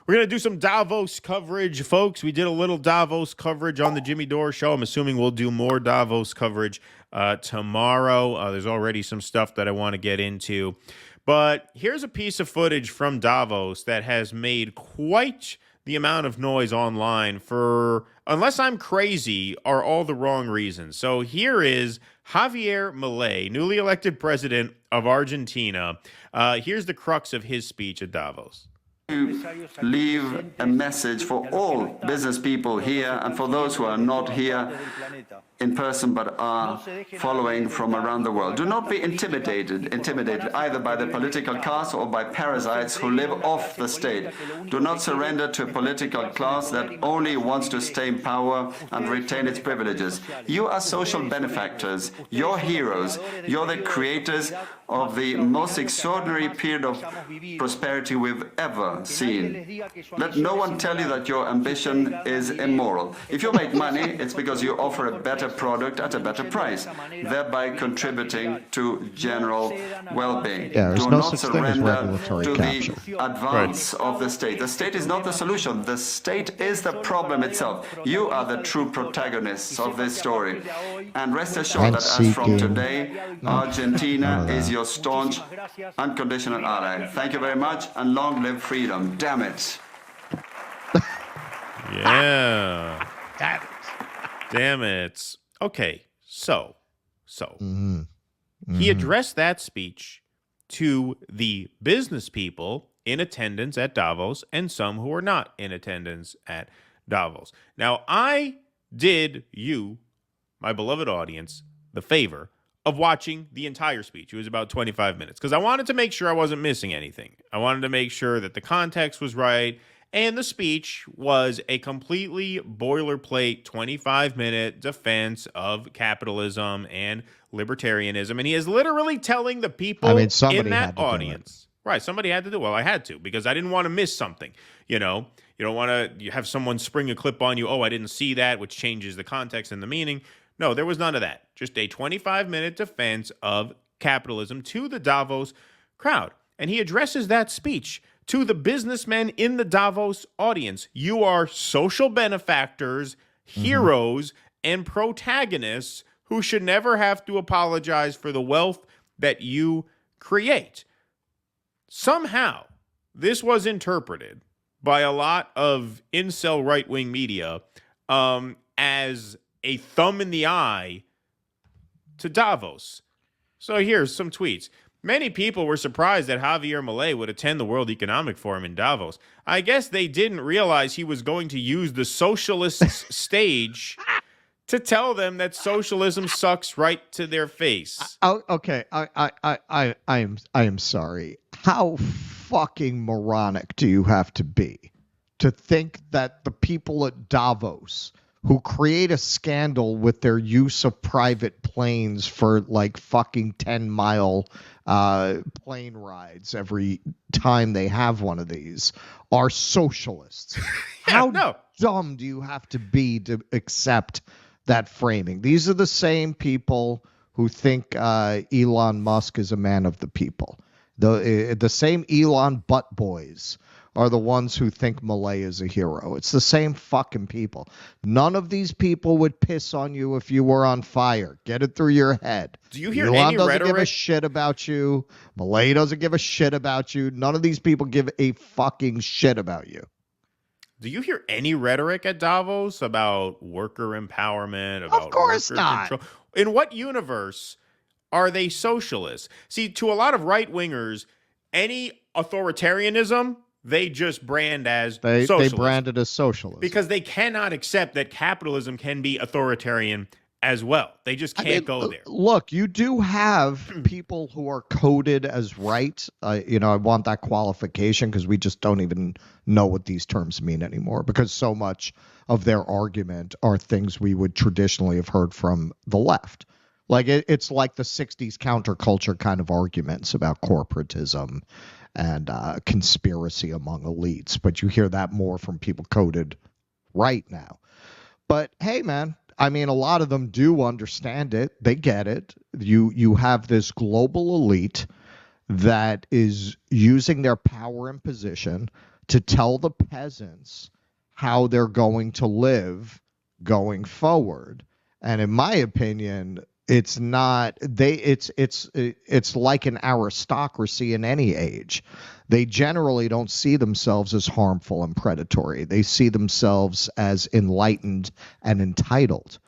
We're going to do some Davos coverage, folks. We did a little Davos coverage on the Jimmy Dore Show. I'm assuming we'll do more Davos coverage tomorrow. There's already some stuff that I want to get into. But here's a piece of footage from Davos that has made quite the amount of noise online for, unless I'm crazy, are all the wrong reasons. So here is Javier Milei, newly elected president of Argentina. Here's the crux of his speech at Davos. To leave a message for all business people here and for those who are not here in person but are following from around the world. Do not be intimidated either by the political class or by parasites who live off the state. Do not surrender to a political class that only wants to stay in power and retain its privileges. You are social benefactors. You're heroes. You're the creators of the most extraordinary period of prosperity we've ever seen. Let no one tell you that your ambition is immoral. If you make money, it's because you offer a better product at a better price, thereby contributing to general well-being. Yeah, Do no not such thing as surrender regulatory to capture. the advance of the state. The state is not the solution. The state is the problem itself. You are the true protagonists of this story. And rest assured that as from today, Argentina is your staunch, unconditional ally. Thank you very much, and long live freedom. Damn it. Yeah. Damn it. Okay, so he addressed that speech to the business people in attendance at Davos and some who were not in attendance at Davos. Now, I did you, my beloved audience, the favor of watching the entire speech. It was about 25 minutes because I wanted to make sure I wasn't missing anything. I wanted to make sure that the context was right. And the speech was a completely boilerplate 25-minute defense of capitalism and libertarianism. And he is literally telling the people in that audience. Right, somebody had to do it. Well, I had to because I didn't want to miss something. You know, you don't want to have someone spring a clip on you. Oh, I didn't see that, which changes the context and the meaning. No, there was none of that. Just a 25-minute defense of capitalism to the Davos crowd. And he addresses that speech to the businessmen in the Davos audience. You are social benefactors, heroes, and protagonists who should never have to apologize for the wealth that you create. Somehow, this was interpreted by a lot of incel right-wing media as a thumb in the eye to Davos. So here's some tweets. Many people were surprised that Javier Milei would attend the World Economic Forum in Davos. I guess they didn't realize he was going to use the socialists' stage to tell them that socialism sucks right to their face. Okay, I am sorry. How fucking moronic do you have to be to think that the people at Davos who create a scandal with their use of private planes for like fucking 10-mile plane rides every time they have one of these are socialists? How dumb do you have to be to accept that framing? These are the same people who think Elon Musk is a man of the people. The same Elon butt boys are the ones who think Milei is a hero. It's the same fucking people. None of these people would piss on you if you were on fire. Get it through your head. Do you hear Elon any doesn't rhetoric? give a shit about you. Milei doesn't give a shit about you. None of these people give a fucking shit about you. Do you hear any rhetoric at Davos about worker empowerment? About of course worker not. Control? In what universe are they socialists? See, to a lot of right-wingers, any authoritarianism, they just brand as socialism. They brand it as socialism. Because they cannot accept that capitalism can be authoritarian as well. They just can't go there. Look, you do have people who are coded as right. I want that qualification because we just don't even know what these terms mean anymore because so much of their argument are things we would traditionally have heard from the left. Like it's like the 60s counterculture kind of arguments about corporatism and conspiracy among elites. But you hear that more from people coded right now. But hey, man, I mean, a lot of them do understand it. They get it. You have this global elite that is using their power and position to tell the peasants how they're going to live going forward. And in my opinion, it's not it's like an aristocracy in any age. They generally don't see themselves as harmful and predatory. They see themselves as enlightened and entitled.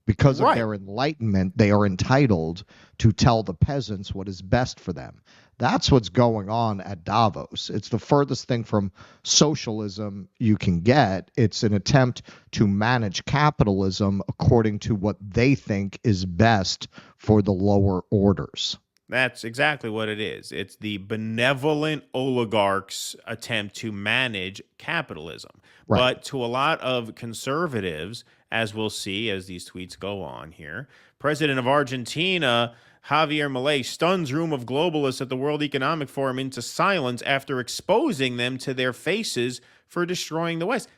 Because of their enlightenment, they are entitled to tell the peasants what is best for them. That's what's going on at Davos. It's the furthest thing from socialism you can get. It's an attempt to manage capitalism according to what they think is best for the lower orders. That's exactly what it is. It's the benevolent oligarchs' attempt to manage capitalism. Right. But to a lot of conservatives, as we'll see as these tweets go on here, President of Argentina, Javier Milei, stuns room of globalists at the World Economic Forum into silence after exposing them to their faces for destroying the West.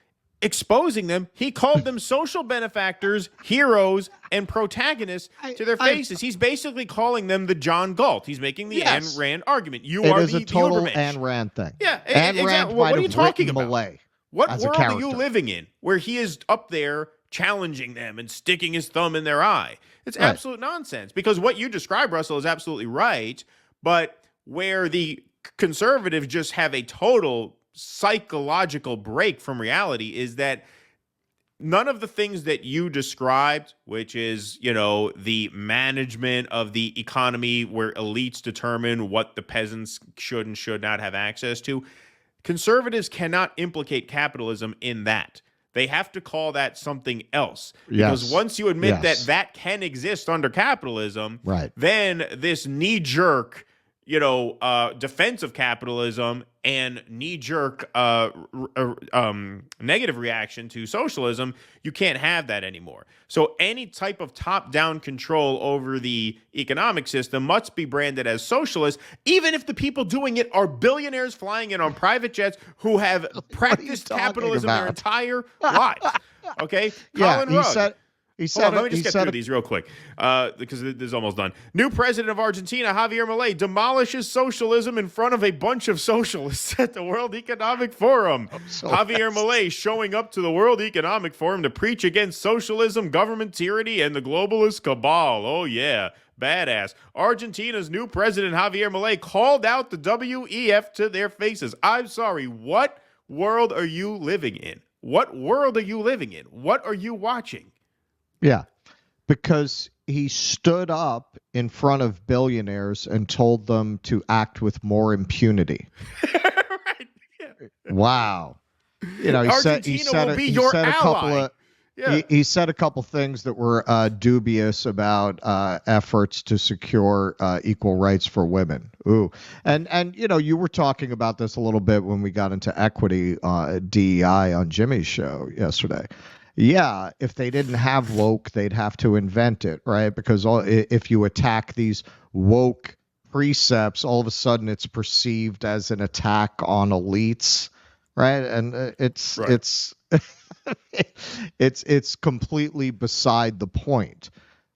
Exposing them, he called them social benefactors, heroes, and protagonists to their faces. He's basically calling them the John Galt. He's making the Ayn Rand argument. You are the total Ayn Rand thing. Yeah, Ayn Rand what are you might have talking written about? Milei What as a world are you character. living in where he is up there challenging them and sticking his thumb in their eye? It's absolute nonsense, because what you describe, Russell, is absolutely right. But where the conservatives just have a total psychological break from reality is that none of the things that you described, which is, the management of the economy where elites determine what the peasants should and should not have access to, conservatives cannot implicate capitalism in that. They have to call that something else. Because once you admit that can exist under capitalism, then this knee-jerk, defense of capitalism and knee-jerk negative reaction to socialism, you can't have that anymore. So any type of top-down control over the economic system must be branded as socialist, even if the people doing it are billionaires flying in on private jets who have practiced capitalism their entire lives. Okay? Colin Rugg. Let me just get through these real quick because this is almost done. New president of Argentina, Javier Milei, demolishes socialism in front of a bunch of socialists at the World Economic Forum. Javier Milei showing up to the World Economic Forum to preach against socialism, government tyranny, and the globalist cabal. Oh, yeah. Badass. Argentina's new president, Javier Milei, called out the WEF to their faces. I'm sorry. What world are you living in? What world are you living in? What are you watching? Yeah, because he stood up in front of billionaires and told them to act with more impunity. Right. Yeah. Wow. He said a couple things that were dubious about efforts to secure equal rights for women. Ooh, and you were talking about this a little bit when we got into equity DEI on Jimmy's show yesterday. Yeah, if they didn't have woke, they'd have to invent it, right? Because if you attack these woke precepts, all of a sudden it's perceived as an attack on elites, right? And it's completely beside the point.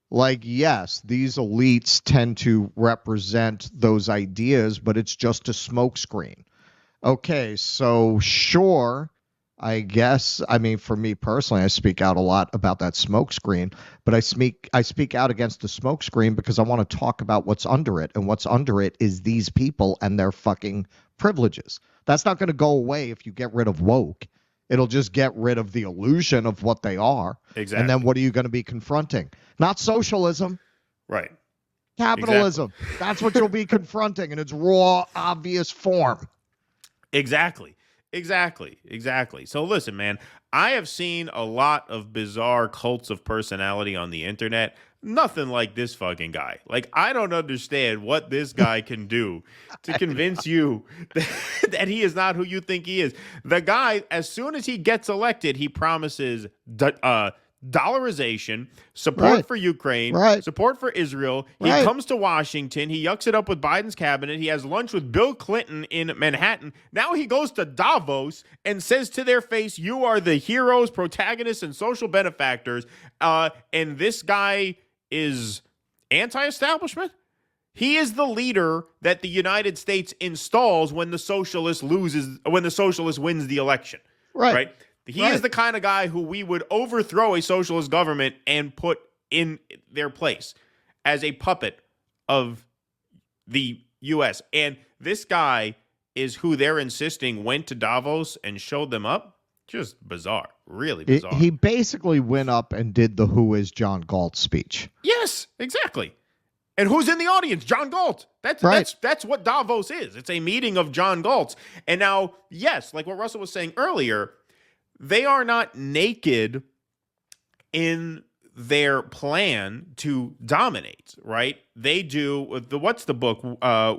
Like, yes, these elites tend to represent those ideas, but it's just a smokescreen. Okay, so sure. I guess, for me personally, I speak out a lot about that smokescreen, but I speak out against the smokescreen because I want to talk about what's under it, and what's under it is these people and their fucking privileges. That's not going to go away if you get rid of woke. It'll just get rid of the illusion of what they are. Exactly. And then what are you going to be confronting? Not socialism. Right. Capitalism. Exactly. That's what you'll be confronting in its raw, obvious form. Exactly. So listen, man, I have seen a lot of bizarre cults of personality on the internet. Nothing like this fucking guy. Like, I don't understand what this guy can do to convince you that he is not who you think he is. The guy, as soon as he gets elected, he promises dollarization, support for Ukraine, support for Israel. He comes to Washington. He yucks it up with Biden's cabinet. He has lunch with Bill Clinton in Manhattan. Now he goes to Davos and says to their face, you are the heroes, protagonists, and social benefactors. And this guy is anti-establishment. He is the leader that the United States installs when the socialist wins the election. Right? He is the kind of guy who we would overthrow a socialist government and put in their place as a puppet of the U.S. And this guy is who they're insisting went to Davos and showed them up. Just bizarre. Really bizarre. He basically went up and did the "Who is John Galt" speech. Yes, exactly. And who's in the audience? John Galt. That's what Davos is. It's a meeting of John Galts. And now, yes, like what Russell was saying earlier, they are not naked in their plan to dominate, right? They do what's the book?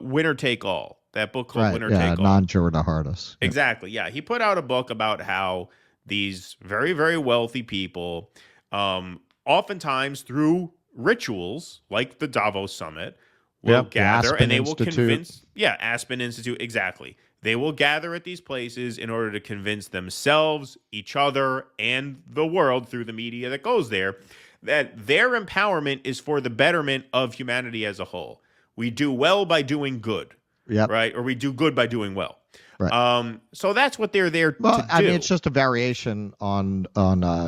Winner Take All. That book called Winner Take All. Non-Jordan Hardis. Exactly. Yeah. He put out a book about how these very, very wealthy people, oftentimes through rituals like the Davos Summit, will gather and they will convince. Yeah, Aspen Institute. Exactly. They will gather at these places in order to convince themselves, each other, and the world through the media that goes there that their empowerment is for the betterment of humanity as a whole. We do well by doing good. Yep. Right? Or we do good by doing well. Right. So that's what they're there to do. I mean, it's just a variation on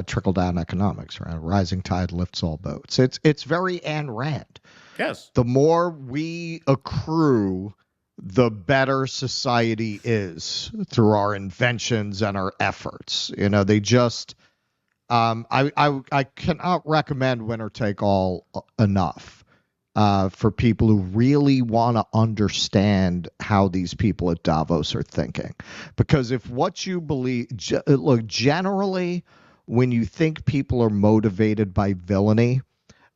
trickle-down economics, right? Rising tide lifts all boats. It's very Ayn Rand. Yes. The more we accrue, the better society is through our inventions and our efforts. You know, they just I cannot recommend Winner Take All enough. For people who really want to understand how these people at Davos are thinking. Because if what you believe, look, generally, when you think people are motivated by villainy,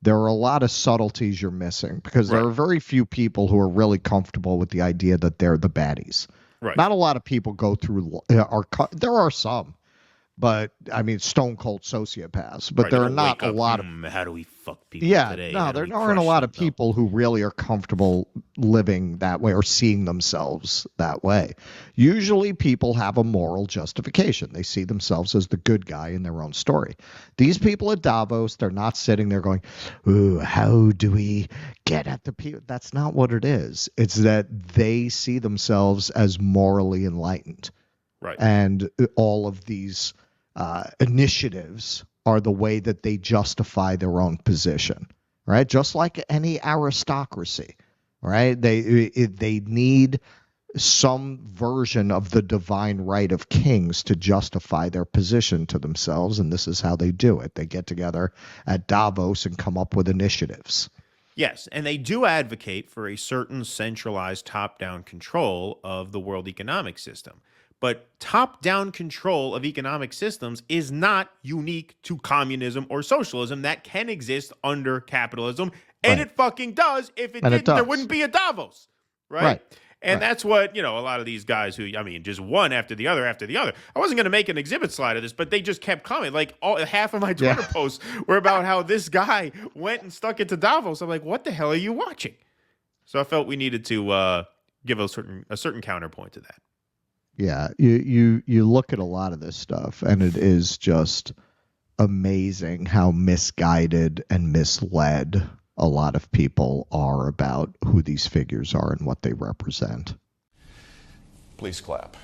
there are a lot of subtleties you're missing because there are very few people who are really comfortable with the idea that they're the baddies. Right. Not a lot of people go through, there are some. But I mean, stone cold sociopaths. But there are not a lot of. How do we fuck people today? No, there aren't a lot of people who really are comfortable living that way or seeing themselves that way. Usually, people have a moral justification. They see themselves as the good guy in their own story. These people at Davos, they're not sitting there going, "Ooh, how do we get at the people?" That's not what it is. It's that they see themselves as morally enlightened, right? And all of these initiatives are the way that they justify their own position, right? Just like any aristocracy, right? They need some version of the divine right of kings to justify their position to themselves, and this is how they do it. They get together at Davos and come up with initiatives. Yes, and they do advocate for a certain centralized top-down control of the world economic system. But top-down control of economic systems is not unique to communism or socialism. That can exist under capitalism, and it fucking does. If it didn't, there wouldn't be a Davos, right? And that's what, a lot of these guys who, just one after the other. I wasn't going to make an exhibit slide of this, but they just kept coming. Like half of my Twitter posts were about how this guy went and stuck it to Davos. I'm like, what the hell are you watching? So I felt we needed to give a certain counterpoint to that. Yeah, you look at a lot of this stuff, and it is just amazing how misguided and misled a lot of people are about who these figures are and what they represent. Please clap.